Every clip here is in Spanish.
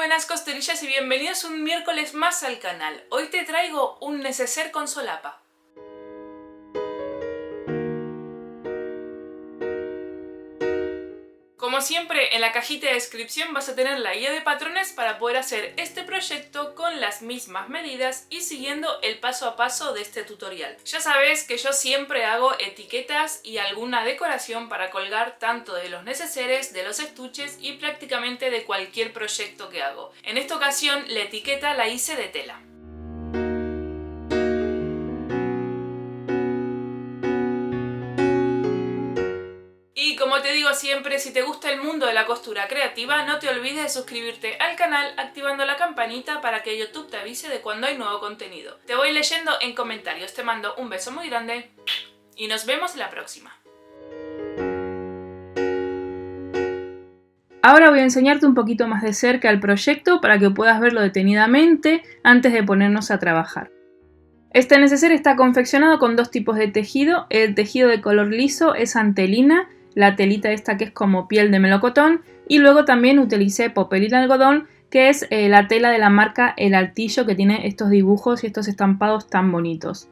buenas costerillas y bienvenidos un miércoles más al canal. Hoy te traigo un neceser con solapa. Como siempre, en la cajita de descripción vas a tener la guía de patrones para poder hacer este proyecto con las mismas medidas y siguiendo el paso a paso de este tutorial. Ya sabes que yo siempre hago etiquetas y alguna decoración para colgar tanto de los neceseres, de los estuches y prácticamente de cualquier proyecto que hago. En esta ocasión la etiqueta la hice de tela. Y como te digo siempre, si te gusta el mundo de la costura creativa, no te olvides de suscribirte al canal activando la campanita para que YouTube te avise de cuando hay nuevo contenido. Te voy leyendo en comentarios, te mando un beso muy grande y nos vemos la próxima. Ahora voy a enseñarte un poquito más de cerca el proyecto para que puedas verlo detenidamente antes de ponernos a trabajar. Este neceser está confeccionado con dos tipos de tejido. El tejido de color liso es antelina, la telita esta que es como piel de melocotón, y luego también utilicé popelina algodón, que es la tela de la marca El Altillo, que tiene estos dibujos y estos estampados tan bonitos.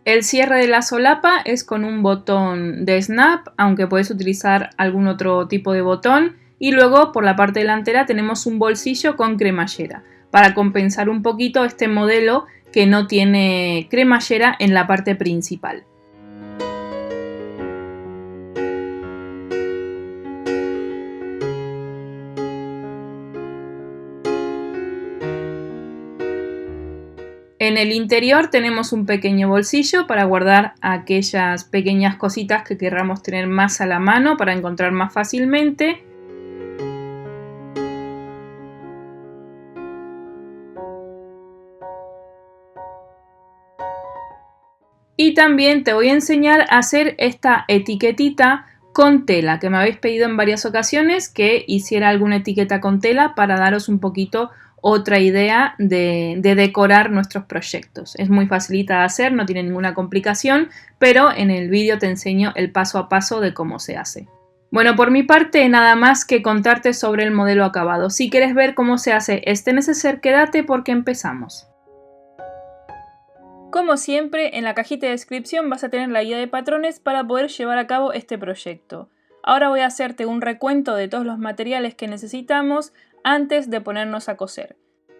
El cierre de la solapa es con un botón de snap, aunque puedes utilizar algún otro tipo de botón, y luego por la parte delantera tenemos un bolsillo con cremallera, para compensar un poquito este modelo que no tiene cremallera en la parte principal. En el interior tenemos un pequeño bolsillo para guardar aquellas pequeñas cositas que querramos tener más a la mano para encontrar más fácilmente. Y también te voy a enseñar a hacer esta etiquetita con tela, que me habéis pedido en varias ocasiones que hiciera alguna etiqueta con tela para daros un poquito otra idea de decorar nuestros proyectos. Es muy facilita de hacer, no tiene ninguna complicación, pero en el vídeo te enseño el paso a paso de cómo se hace. Bueno, por mi parte nada más que contarte sobre el modelo acabado. Si quieres ver cómo se hace este neceser, quédate porque empezamos. Como siempre, en la cajita de descripción vas a tener la guía de patrones para poder llevar a cabo este proyecto. Ahora voy a hacerte un recuento de todos los materiales que necesitamos antes de ponernos a coser.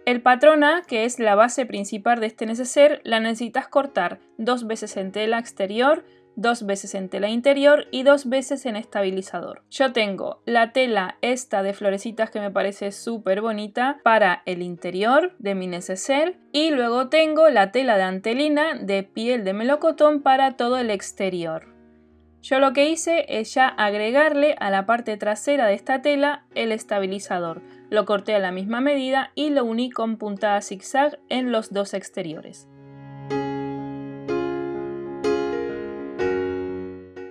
El patrón A, que es la base principal de este neceser, la necesitas cortar 2 veces en tela exterior, 2 veces en tela interior y 2 veces en estabilizador. Yo tengo la tela esta de florecitas que me parece súper bonita para el interior de mi neceser y luego tengo la tela de antelina de piel de melocotón para todo el exterior. Yo lo que hice es ya agregarle a la parte trasera de esta tela el estabilizador. Lo corté a la misma medida y lo uní con puntada zigzag en los dos exteriores.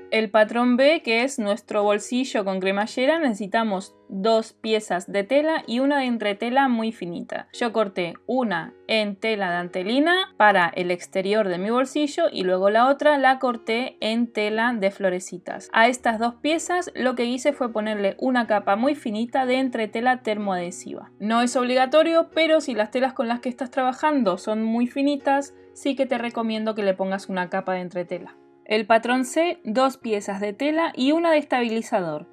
El patrón B, que es nuestro bolsillo con cremallera, necesitamos 2 piezas de tela y una de entretela muy finita. Yo corté una en tela de antelina para el exterior de mi bolsillo y luego la otra la corté en tela de florecitas. A estas 2 piezas lo que hice fue ponerle una capa muy finita de entretela termoadhesiva. No es obligatorio, pero si las telas con las que estás trabajando son muy finitas, sí que te recomiendo que le pongas una capa de entretela. El patrón C, 2 piezas de tela y una de estabilizador.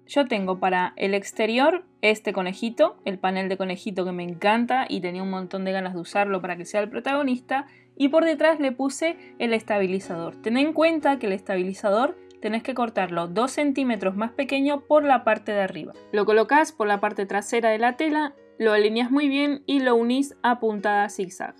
Yo tengo para el exterior este conejito, el panel de conejito que me encanta y tenía un montón de ganas de usarlo para que sea el protagonista, y por detrás le puse el estabilizador. Ten en cuenta que el estabilizador tenés que cortarlo 2 centímetros más pequeño por la parte de arriba. Lo colocás por la parte trasera de la tela, lo alineas muy bien y lo unís a puntada zigzag.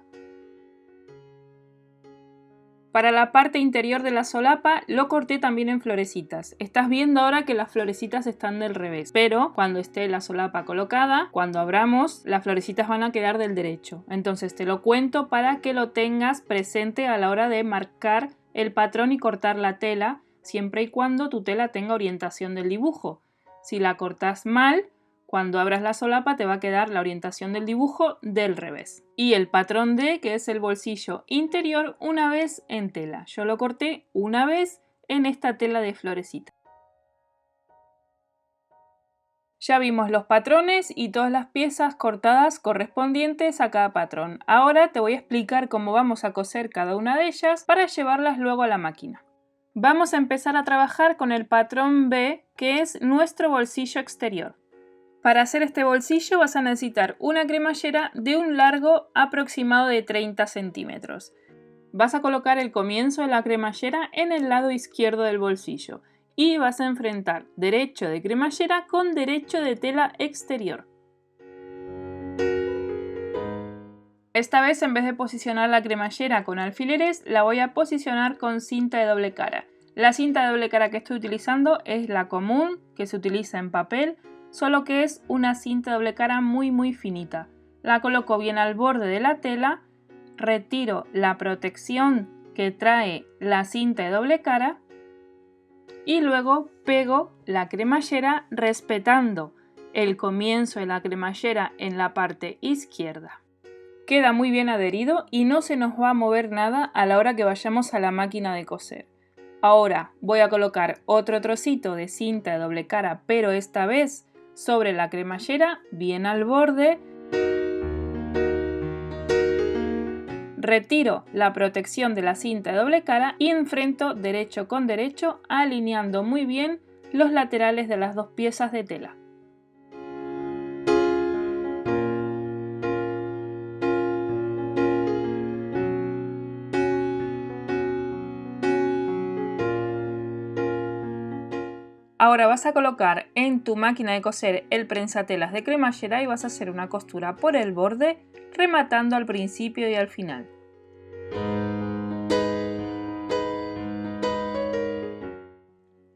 Para la parte interior de la solapa lo corté también en florecitas. Estás viendo ahora que las florecitas están del revés, pero cuando esté la solapa colocada, cuando abramos, las florecitas van a quedar del derecho. Entonces te lo cuento para que lo tengas presente a la hora de marcar el patrón y cortar la tela, siempre y cuando tu tela tenga orientación del dibujo. Si la cortas mal, cuando abras la solapa te va a quedar la orientación del dibujo del revés. Y el patrón D, que es el bolsillo interior, una vez en tela. Yo lo corté una vez en esta tela de florecita. Ya vimos los patrones y todas las piezas cortadas correspondientes a cada patrón. Ahora te voy a explicar cómo vamos a coser cada una de ellas para llevarlas luego a la máquina. Vamos a empezar a trabajar con el patrón B, que es nuestro bolsillo exterior. Para hacer este bolsillo vas a necesitar una cremallera de un largo aproximado de 30 centímetros. Vas a colocar el comienzo de la cremallera en el lado izquierdo del bolsillo y vas a enfrentar derecho de cremallera con derecho de tela exterior. Esta vez, en vez de posicionar la cremallera con alfileres, la voy a posicionar con cinta de doble cara. La cinta de doble cara que estoy utilizando es la común, que se utiliza en papel, solo que es una cinta de doble cara muy finita. La coloco bien al borde de la tela, retiro la protección que trae la cinta de doble cara y luego pego la cremallera respetando el comienzo de la cremallera en la parte izquierda. Queda muy bien adherido y no se nos va a mover nada a la hora que vayamos a la máquina de coser. Ahora voy a colocar otro trocito de cinta de doble cara, pero esta vez sobre la cremallera, bien al borde. Retiro la protección de la cinta de doble cara y enfrento derecho con derecho, alineando muy bien los laterales de las dos piezas de tela. Ahora vas a colocar en tu máquina de coser el prensatelas de cremallera y vas a hacer una costura por el borde, rematando al principio y al final.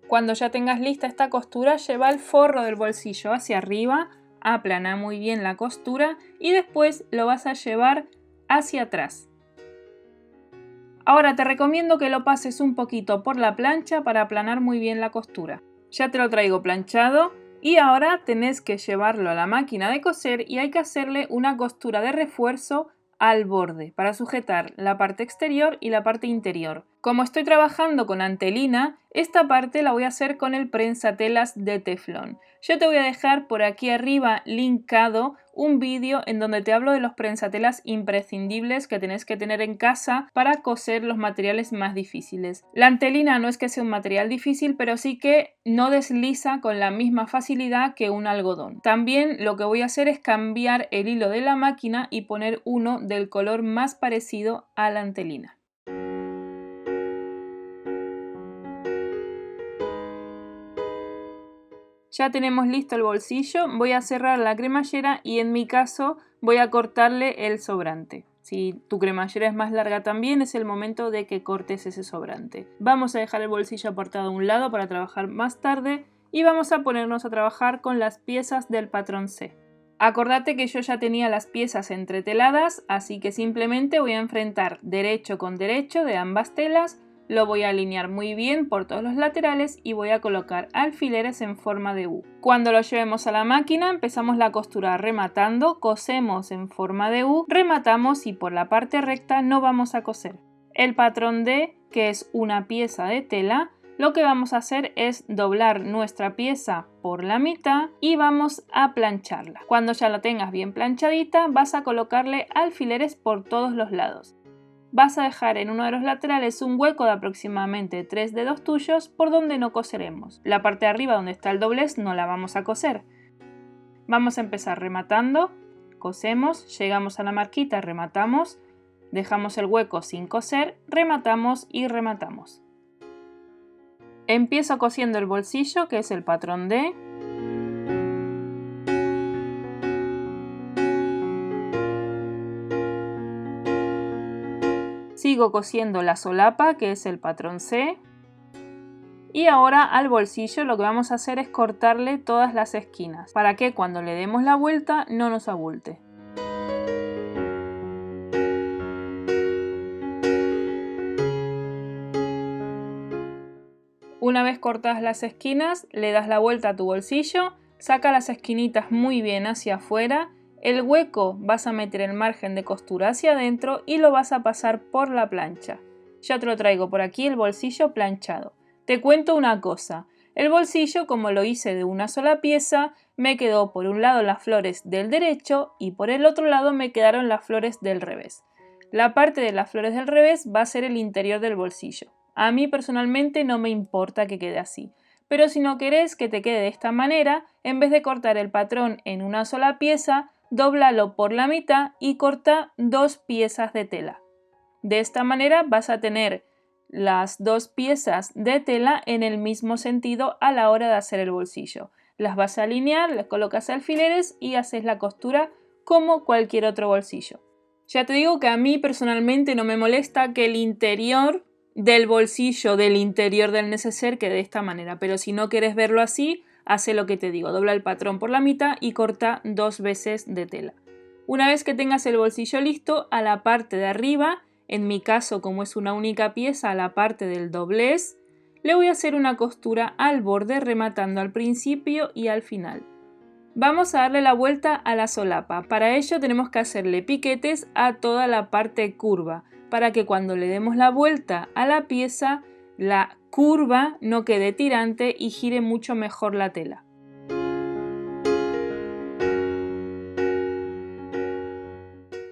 Cuando ya tengas lista esta costura, lleva el forro del bolsillo hacia arriba, aplana muy bien la costura y después lo vas a llevar hacia atrás. Ahora te recomiendo que lo pases un poquito por la plancha para aplanar muy bien la costura. Ya te lo traigo planchado y ahora tenés que llevarlo a la máquina de coser y hay que hacerle una costura de refuerzo al borde para sujetar la parte exterior y la parte interior. Como estoy trabajando con antelina, esta parte la voy a hacer con el prensatelas de teflón. Yo te voy a dejar por aquí arriba linkado un vídeo en donde te hablo de los prensatelas imprescindibles que tenés que tener en casa para coser los materiales más difíciles. La antelina no es que sea un material difícil, pero sí que no desliza con la misma facilidad que un algodón. También lo que voy a hacer es cambiar el hilo de la máquina y poner uno del color más parecido a la antelina. Ya tenemos listo el bolsillo, voy a cerrar la cremallera y en mi caso voy a cortarle el sobrante. Si tu cremallera es más larga también es el momento de que cortes ese sobrante. Vamos a dejar el bolsillo apartado a un lado para trabajar más tarde y vamos a ponernos a trabajar con las piezas del patrón C. Acordate que yo ya tenía las piezas entreteladas, así que simplemente voy a enfrentar derecho con derecho de ambas telas. Lo voy a alinear muy bien por todos los laterales y voy a colocar alfileres en forma de U. Cuando lo llevemos a la máquina empezamos la costura rematando, cosemos en forma de U, rematamos y por la parte recta no vamos a coser. El patrón D, que es una pieza de tela, lo que vamos a hacer es doblar nuestra pieza por la mitad y vamos a plancharla. Cuando ya la tengas bien planchadita vas a colocarle alfileres por todos los lados. Vas a dejar en uno de los laterales un hueco de aproximadamente 3 dedos tuyos por donde no coseremos. La parte de arriba donde está el doblez no la vamos a coser. Vamos a empezar rematando, cosemos, llegamos a la marquita, rematamos, dejamos el hueco sin coser, rematamos y rematamos. Empiezo cosiendo el bolsillo, que es el patrón D. Sigo cosiendo la solapa, que es el patrón C. Y ahora al bolsillo lo que vamos a hacer es cortarle todas las esquinas, para que cuando le demos la vuelta no nos abulte. Una vez cortadas las esquinas, le das la vuelta a tu bolsillo, saca las esquinitas muy bien hacia afuera. El hueco vas a meter el margen de costura hacia adentro y lo vas a pasar por la plancha. Ya te lo traigo por aquí el bolsillo planchado. Te cuento una cosa, el bolsillo como lo hice de una sola pieza me quedó por un lado las flores del derecho y por el otro lado me quedaron las flores del revés. La parte de las flores del revés va a ser el interior del bolsillo. A mí personalmente no me importa que quede así, pero si no querés que te quede de esta manera, en vez de cortar el patrón en una sola pieza, dóblalo por la mitad y corta 2 piezas de tela. De esta manera vas a tener las 2 piezas de tela en el mismo sentido a la hora de hacer el bolsillo. Las vas a alinear, les colocas alfileres y haces la costura como cualquier otro bolsillo. Ya te digo que a mí personalmente no me molesta que el interior del bolsillo del interior del neceser quede de esta manera, pero si no quieres verlo así, hace lo que te digo, dobla el patrón por la mitad y corta 2 veces de tela. Una vez que tengas el bolsillo listo, a la parte de arriba, en mi caso como es una única pieza, a la parte del doblez, le voy a hacer una costura al borde rematando al principio y al final. Vamos a darle la vuelta a la solapa. Para ello tenemos que hacerle piquetes a toda la parte curva, para que cuando le demos la vuelta a la pieza, la curva no quede tirante y gire mucho mejor la tela.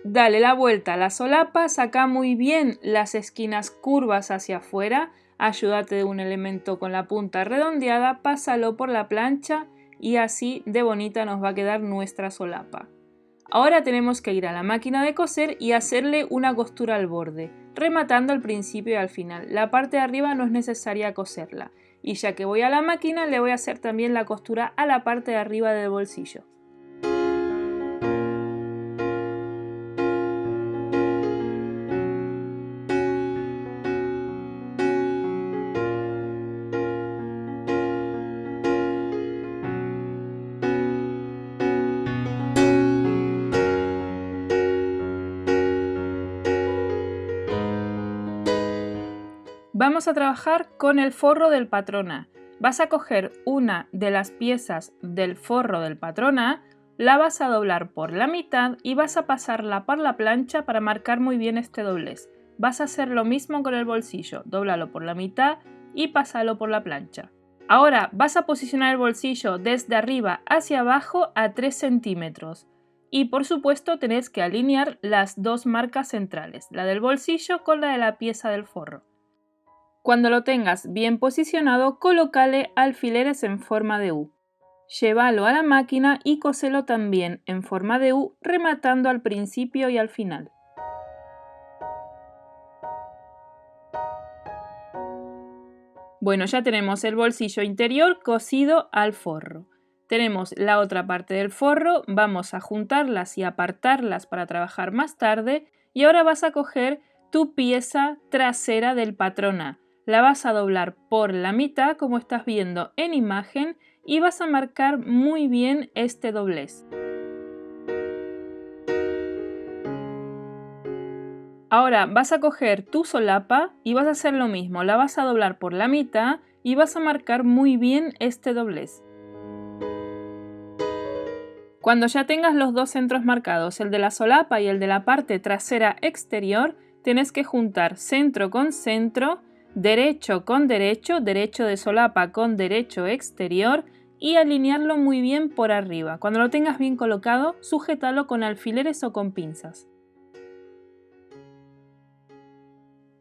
Dale la vuelta a la solapa, saca muy bien las esquinas curvas hacia afuera, ayúdate de un elemento con la punta redondeada, pásalo por la plancha y así de bonita nos va a quedar nuestra solapa. Ahora tenemos que ir a la máquina de coser y hacerle una costura al borde, rematando al principio y al final. La parte de arriba no es necesaria coserla. Y ya que voy a la máquina, le voy a hacer también la costura a la parte de arriba del bolsillo. Vamos a trabajar con el forro del patrón A. Vas a coger una de las piezas del forro del patrón A, la vas a doblar por la mitad y vas a pasarla por la plancha para marcar muy bien este doblez. Vas a hacer lo mismo con el bolsillo, dóblalo por la mitad y pásalo por la plancha. Ahora vas a posicionar el bolsillo desde arriba hacia abajo a 3 centímetros. Y por supuesto tenés que alinear las 2 marcas centrales, la del bolsillo con la de la pieza del forro. Cuando lo tengas bien posicionado, colócale alfileres en forma de U. Llévalo a la máquina y coselo también en forma de U, rematando al principio y al final. Bueno, ya tenemos el bolsillo interior cosido al forro. Tenemos la otra parte del forro, vamos a juntarlas y apartarlas para trabajar más tarde. Y ahora vas a coger tu pieza trasera del patrón A. La vas a doblar por la mitad, como estás viendo en imagen, y vas a marcar muy bien este doblez. Ahora vas a coger tu solapa y vas a hacer lo mismo, la vas a doblar por la mitad y vas a marcar muy bien este doblez. Cuando ya tengas los 2 centros marcados, el de la solapa y el de la parte trasera exterior, tienes que juntar centro con centro, derecho con derecho, derecho de solapa con derecho exterior y alinearlo muy bien por arriba. Cuando lo tengas bien colocado, sujétalo con alfileres o con pinzas.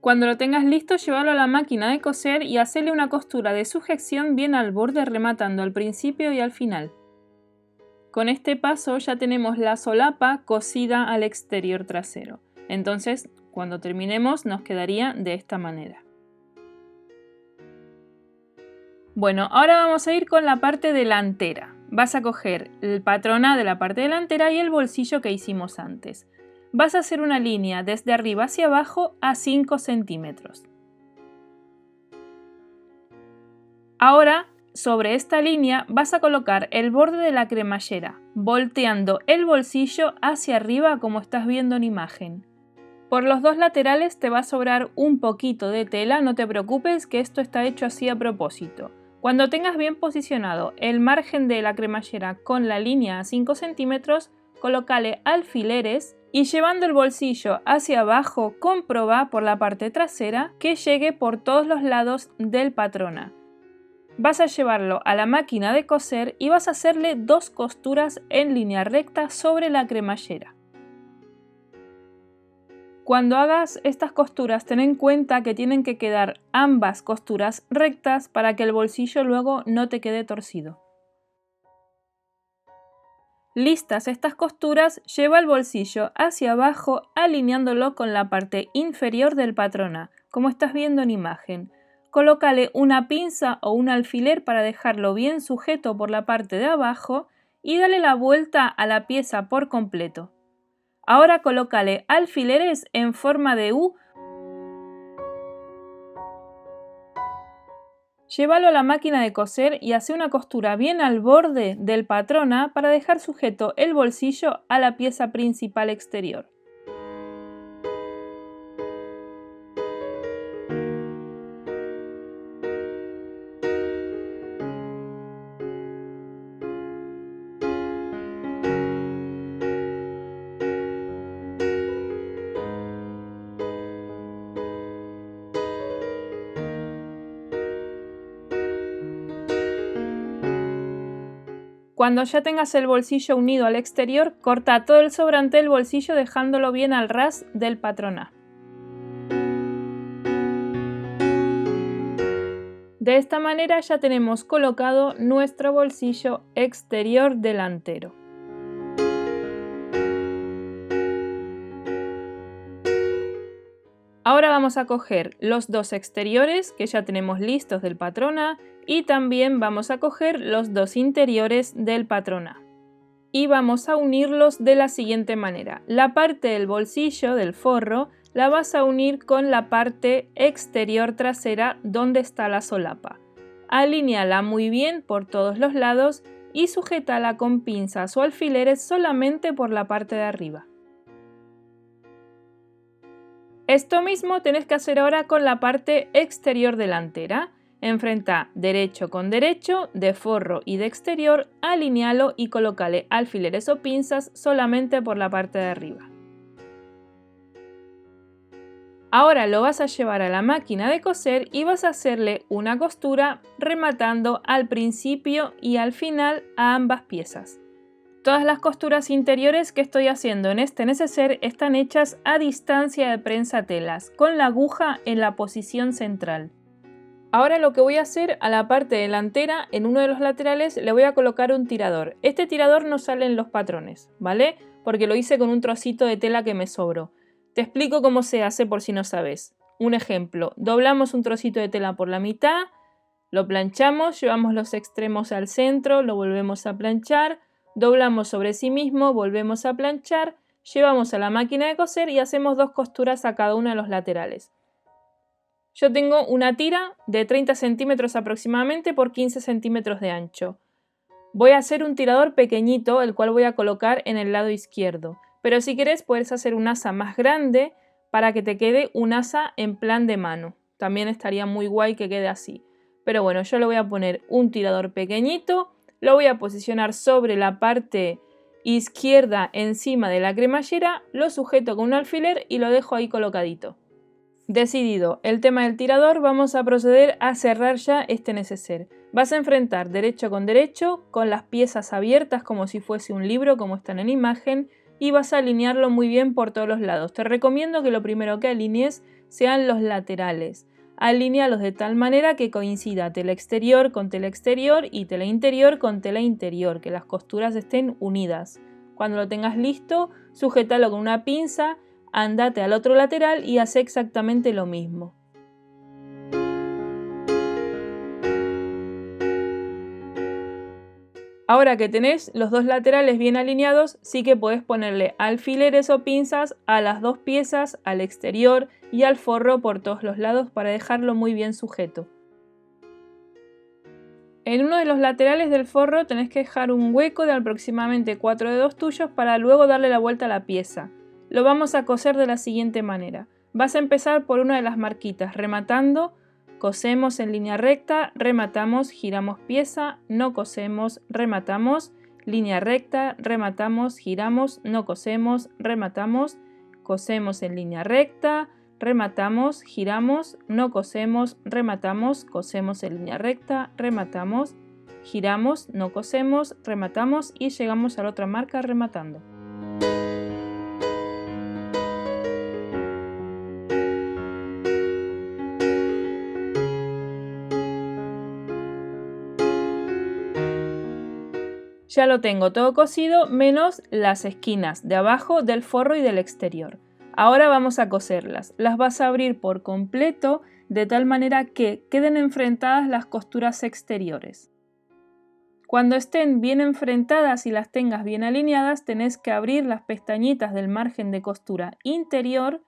Cuando lo tengas listo, llévalo a la máquina de coser y hacerle una costura de sujeción bien al borde, rematando al principio y al final. Con este paso ya tenemos la solapa cosida al exterior trasero. Entonces, cuando terminemos, nos quedaría de esta manera. Bueno, ahora vamos a ir con la parte delantera. Vas a coger el patrón A de la parte delantera y el bolsillo que hicimos antes. Vas a hacer una línea desde arriba hacia abajo a 5 centímetros. Ahora, sobre esta línea vas a colocar el borde de la cremallera, volteando el bolsillo hacia arriba como estás viendo en imagen. Por los 2 laterales te va a sobrar un poquito de tela, no te preocupes que esto está hecho así a propósito. Cuando tengas bien posicionado el margen de la cremallera con la línea a 5 centímetros, colócale alfileres y llevando el bolsillo hacia abajo, comprueba por la parte trasera que llegue por todos los lados del patrón A. Vas a llevarlo a la máquina de coser y vas a hacerle 2 costuras en línea recta sobre la cremallera. Cuando hagas estas costuras, ten en cuenta que tienen que quedar ambas costuras rectas para que el bolsillo luego no te quede torcido. Listas estas costuras, lleva el bolsillo hacia abajo alineándolo con la parte inferior del patrón A, como estás viendo en imagen. Colócale una pinza o un alfiler para dejarlo bien sujeto por la parte de abajo y dale la vuelta a la pieza por completo. Ahora colócale alfileres en forma de U. Llévalo a la máquina de coser y hace una costura bien al borde del patrón A para dejar sujeto el bolsillo a la pieza principal exterior. Cuando ya tengas el bolsillo unido al exterior, corta todo el sobrante del bolsillo dejándolo bien al ras del patrón A. De esta manera ya tenemos colocado nuestro bolsillo exterior delantero. Ahora vamos a coger los 2 exteriores que ya tenemos listos del patrón A y también vamos a coger los 2 interiores del patrón A. Y vamos a unirlos de la siguiente manera. La parte del bolsillo del forro la vas a unir con la parte exterior trasera donde está la solapa. Alíñala muy bien por todos los lados y sujétala con pinzas o alfileres solamente por la parte de arriba. Esto mismo tenés que hacer ahora con la parte exterior delantera. Enfrenta derecho con derecho, de forro y de exterior, alinealo y colócale alfileres o pinzas solamente por la parte de arriba. Ahora lo vas a llevar a la máquina de coser y vas a hacerle una costura rematando al principio y al final a ambas piezas. Todas las costuras interiores que estoy haciendo en este neceser están hechas a distancia de prensa telas, con la aguja en la posición central. Ahora lo que voy a hacer a la parte delantera, en uno de los laterales le voy a colocar un tirador. Este tirador no sale en los patrones, ¿vale? Porque lo hice con un trocito de tela que me sobró. Te explico cómo se hace por si no sabes. Un ejemplo, doblamos un trocito de tela por la mitad, lo planchamos, llevamos los extremos al centro, lo volvemos a planchar, doblamos sobre sí mismo, volvemos a planchar, llevamos a la máquina de coser y hacemos 2 costuras a cada uno de los laterales. Yo tengo una tira de 30 centímetros aproximadamente por 15 centímetros de ancho. Voy a hacer un tirador pequeñito, el cual voy a colocar en el lado izquierdo. Pero si querés puedes hacer un asa más grande para que te quede un asa en plan de mano. También estaría muy guay que quede así. Pero bueno, yo le voy a poner un tirador pequeñito. Lo voy a posicionar sobre la parte izquierda encima de la cremallera, lo sujeto con un alfiler y lo dejo ahí colocadito. Decidido el tema del tirador, vamos a proceder a cerrar ya este neceser. Vas a enfrentar derecho con las piezas abiertas como si fuese un libro, como están en imagen, y vas a alinearlo muy bien por todos los lados. Te recomiendo que lo primero que alinees sean los laterales. Alínealos de tal manera que coincida tela exterior con tela exterior y tela interior con tela interior, que las costuras estén unidas. Cuando lo tengas listo, sujétalo con una pinza, andate al otro lateral y hace exactamente lo mismo. Ahora que tenés los 2 laterales bien alineados, sí que podés ponerle alfileres o pinzas a las 2 piezas, al exterior y al forro por todos los lados para dejarlo muy bien sujeto. En uno de los laterales del forro tenés que dejar un hueco de aproximadamente 4 dedos tuyos para luego darle la vuelta a la pieza. Lo vamos a coser de la siguiente manera. Vas a empezar por una de las marquitas, rematando. Cosemos en línea recta, rematamos, giramos pieza, no cosemos, rematamos, línea recta, rematamos, giramos, no cosemos, rematamos, cosemos en línea recta, rematamos, giramos, no cosemos, rematamos, cosemos en línea recta, rematamos, giramos, no cosemos, rematamos y llegamos a la otra marca rematando. Ya lo tengo todo cosido menos las esquinas de abajo del forro y del exterior. Ahora vamos a coserlas. Las vas a abrir por completo de tal manera que queden enfrentadas las costuras exteriores. Cuando estén bien enfrentadas y las tengas bien alineadas, tenés que abrir las pestañitas del margen de costura interior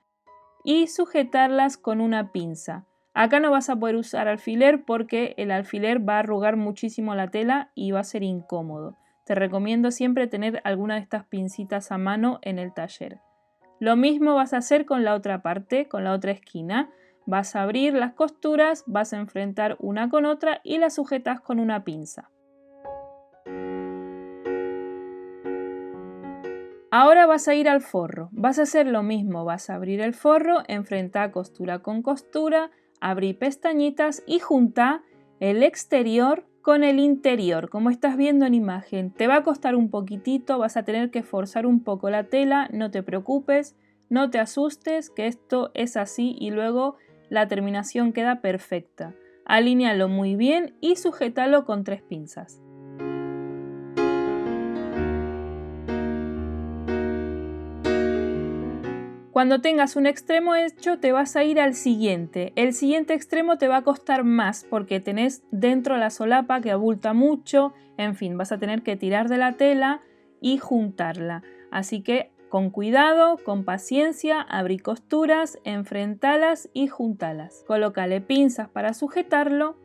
y sujetarlas con una pinza. Acá no vas a poder usar alfiler porque el alfiler va a arrugar muchísimo la tela y va a ser incómodo. Te recomiendo siempre tener alguna de estas pincitas a mano en el taller. Lo mismo vas a hacer con la otra parte, con la otra esquina. Vas a abrir las costuras, vas a enfrentar una con otra y las sujetas con una pinza. Ahora vas a ir al forro. Vas a hacer lo mismo, vas a abrir el forro, enfrentar costura con costura, abrir pestañitas y juntar el exterior con el interior, como estás viendo en imagen. Te va a costar un poquitito, vas a tener que forzar un poco la tela, no te preocupes, no te asustes, que esto es así y luego la terminación queda perfecta. Alínealo muy bien y sujétalo con 3 pinzas. Cuando tengas un extremo hecho, te vas a ir al siguiente. El siguiente extremo te va a costar más porque tenés dentro la solapa que abulta mucho. En fin, vas a tener que tirar de la tela y juntarla. Así que con cuidado, con paciencia, abrí costuras, enfrentalas y juntalas. Colócale pinzas para sujetarlo.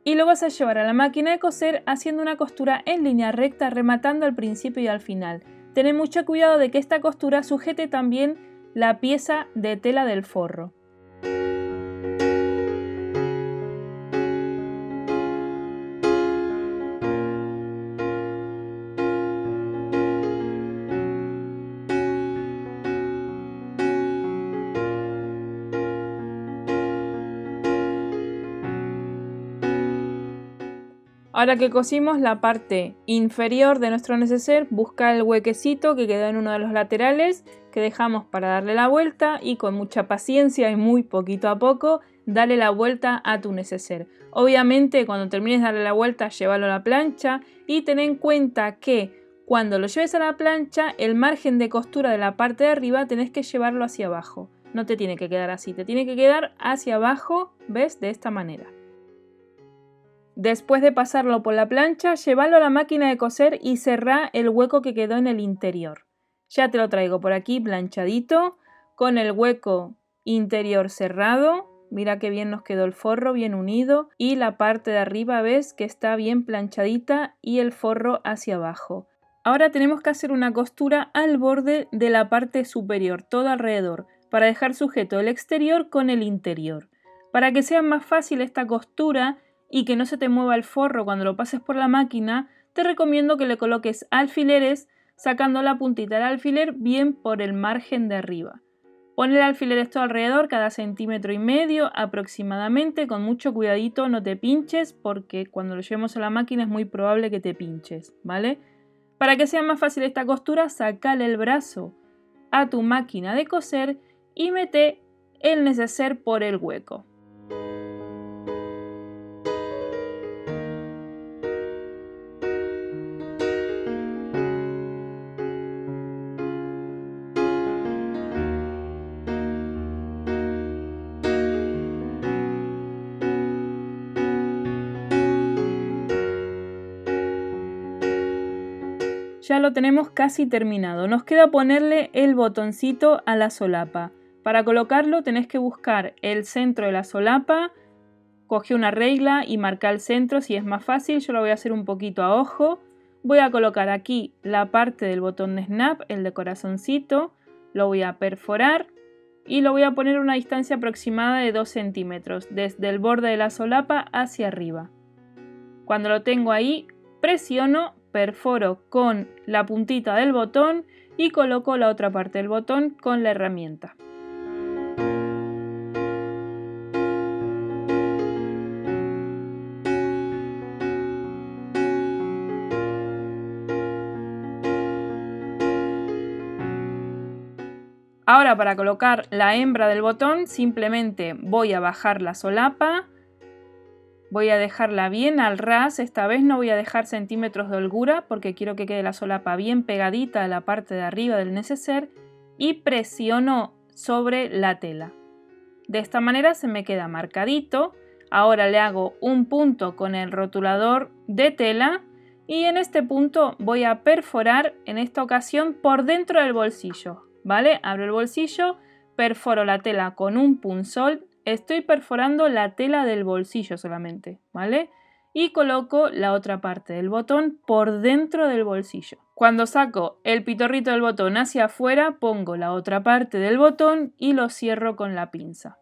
Y lo vas a llevar a la máquina de coser haciendo una costura en línea recta, rematando al principio y al final. Ten mucho cuidado de que esta costura sujete también la pieza de tela del forro. Ahora que cosimos la parte inferior de nuestro neceser, busca el huequecito que quedó en uno de los laterales que dejamos para darle la vuelta y con mucha paciencia y muy poquito a poco, dale la vuelta a tu neceser. Obviamente cuando termines de darle la vuelta, llévalo a la plancha y ten en cuenta que cuando lo lleves a la plancha, el margen de costura de la parte de arriba tenés que llevarlo hacia abajo. No te tiene que quedar así, te tiene que quedar hacia abajo, ¿ves? De esta manera. Después de pasarlo por la plancha, llévalo a la máquina de coser y cerrá el hueco que quedó en el interior. Ya te lo traigo por aquí planchadito, con el hueco interior cerrado. Mira qué bien nos quedó el forro, bien unido. Y la parte de arriba ves que está bien planchadita y el forro hacia abajo. Ahora tenemos que hacer una costura al borde de la parte superior, todo alrededor, para dejar sujeto el exterior con el interior. Para que sea más fácil esta costura y que no se te mueva el forro cuando lo pases por la máquina, te recomiendo que le coloques alfileres sacando la puntita del alfiler bien por el margen de arriba. Pon el alfiler esto alrededor cada 1,5 centímetros aproximadamente, con mucho cuidadito, no te pinches porque cuando lo llevemos a la máquina es muy probable que te pinches, ¿vale? Para que sea más fácil esta costura, sacale el brazo a tu máquina de coser y mete el neceser por el hueco. Ya lo tenemos casi terminado. Nos queda ponerle el botoncito a la solapa. Para colocarlo tenés que buscar el centro de la solapa, coge una regla y marca el centro si es más fácil. Yo lo voy a hacer un poquito a ojo. Voy a colocar aquí la parte del botón de snap, el de corazoncito. Lo voy a perforar y lo voy a poner a una distancia aproximada de 2 centímetros, desde el borde de la solapa hacia arriba. Cuando lo tengo ahí, presiono, perforo con la puntita del botón y coloco la otra parte del botón con la herramienta. Ahora, para colocar la hembra del botón simplemente voy a bajar la solapa, voy a dejarla bien al ras, esta vez no voy a dejar centímetros de holgura porque quiero que quede la solapa bien pegadita a la parte de arriba del neceser y presiono sobre la tela. De esta manera se me queda marcadito. Ahora le hago un punto con el rotulador de tela y en este punto voy a perforar en esta ocasión por dentro del bolsillo. ¿Vale? Abro el bolsillo, perforo la tela con un punzón, estoy perforando la tela del bolsillo solamente, ¿vale? Y coloco la otra parte del botón por dentro del bolsillo. Cuando saco el pitorrito del botón hacia afuera, pongo la otra parte del botón y lo cierro con la pinza.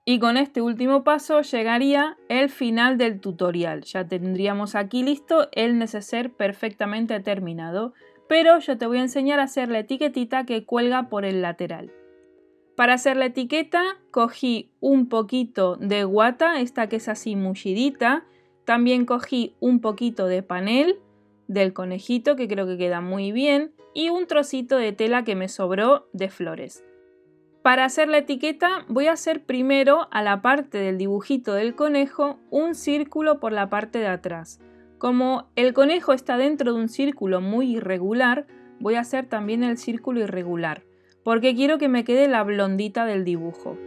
Y con este último paso llegaría el final del tutorial. Ya tendríamos aquí listo el neceser perfectamente terminado. Pero yo te voy a enseñar a hacer la etiquetita que cuelga por el lateral. Para hacer la etiqueta cogí un poquito de guata, esta que es así mullidita. También cogí un poquito de panel del conejito que creo que queda muy bien. Y un trocito de tela que me sobró de flores. Para hacer la etiqueta voy a hacer primero a la parte del dibujito del conejo un círculo por la parte de atrás. Como el conejo está dentro de un círculo muy irregular, voy a hacer también el círculo irregular, porque quiero que me quede la blondita del dibujo.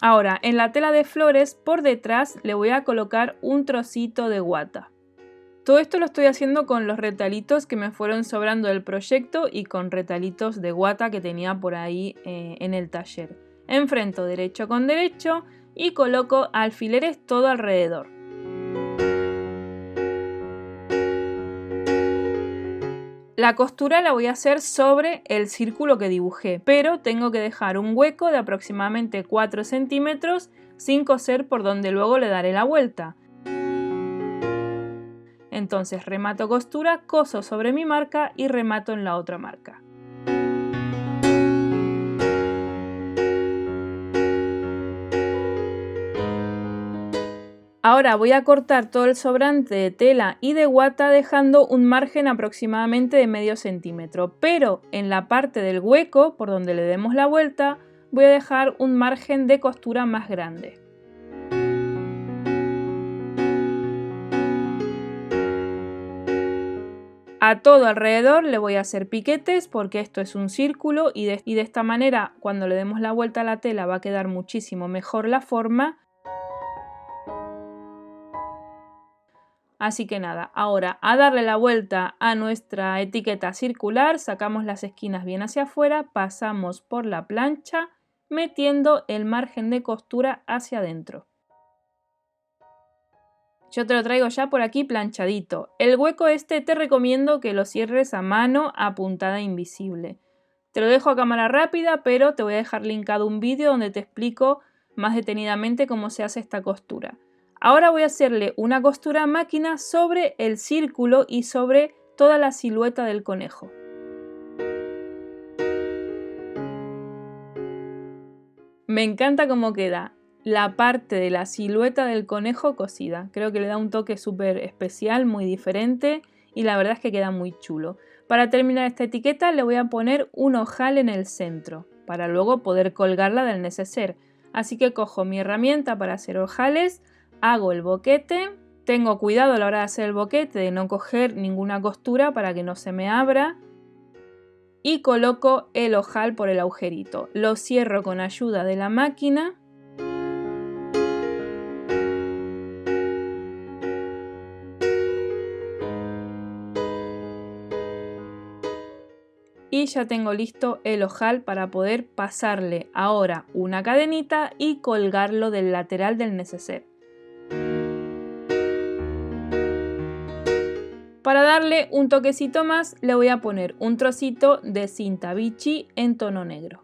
Ahora, en la tela de flores por detrás le voy a colocar un trocito de guata. Todo esto lo estoy haciendo con los retalitos que me fueron sobrando del proyecto y con retalitos de guata que tenía por ahí en el taller. Enfrento derecho con derecho y coloco alfileres todo alrededor. La costura la voy a hacer sobre el círculo que dibujé, pero tengo que dejar un hueco de aproximadamente 4 centímetros sin coser por donde luego le daré la vuelta. Entonces remato costura, coso sobre mi marca y remato en la otra marca. Ahora voy a cortar todo el sobrante de tela y de guata dejando un margen aproximadamente de medio centímetro, pero en la parte del hueco, por donde le demos la vuelta, voy a dejar un margen de costura más grande. A todo alrededor le voy a hacer piquetes porque esto es un círculo y de esta manera cuando le demos la vuelta a la tela va a quedar muchísimo mejor la forma. Así que nada, ahora a darle la vuelta a nuestra etiqueta circular, sacamos las esquinas bien hacia afuera, pasamos por la plancha metiendo el margen de costura hacia adentro. Yo te lo traigo ya por aquí planchadito. El hueco este te recomiendo que lo cierres a mano a puntada invisible. Te lo dejo a cámara rápida, pero te voy a dejar linkado un vídeo donde te explico más detenidamente cómo se hace esta costura. Ahora voy a hacerle una costura a máquina sobre el círculo y sobre toda la silueta del conejo. Me encanta cómo queda la parte de la silueta del conejo cosida. Creo que le da un toque súper especial, muy diferente y la verdad es que queda muy chulo. Para terminar esta etiqueta le voy a poner un ojal en el centro para luego poder colgarla del neceser. Así que cojo mi herramienta para hacer ojales, hago el boquete. Tengo cuidado a la hora de hacer el boquete de no coger ninguna costura para que no se me abra. Y coloco el ojal por el agujerito. Lo cierro con ayuda de la máquina. Y ya tengo listo el ojal para poder pasarle ahora una cadenita y colgarlo del lateral del neceser. Para darle un toquecito más le voy a poner un trocito de cinta Vichy en tono negro.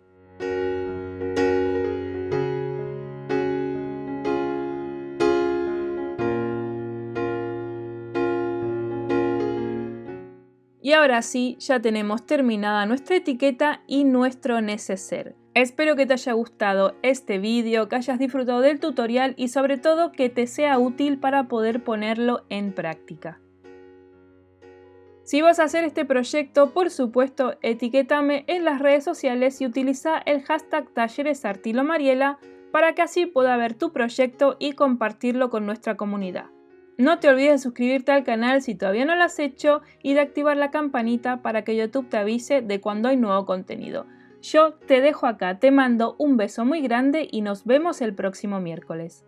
Y ahora sí, ya tenemos terminada nuestra etiqueta y nuestro neceser. Espero que te haya gustado este vídeo, que hayas disfrutado del tutorial y sobre todo que te sea útil para poder ponerlo en práctica. Si vas a hacer este proyecto, por supuesto, etiquétame en las redes sociales y utiliza el hashtag talleresartilomariela para que así pueda ver tu proyecto y compartirlo con nuestra comunidad. No te olvides de suscribirte al canal si todavía no lo has hecho y de activar la campanita para que YouTube te avise de cuando hay nuevo contenido. Yo te dejo acá, te mando un beso muy grande y nos vemos el próximo miércoles.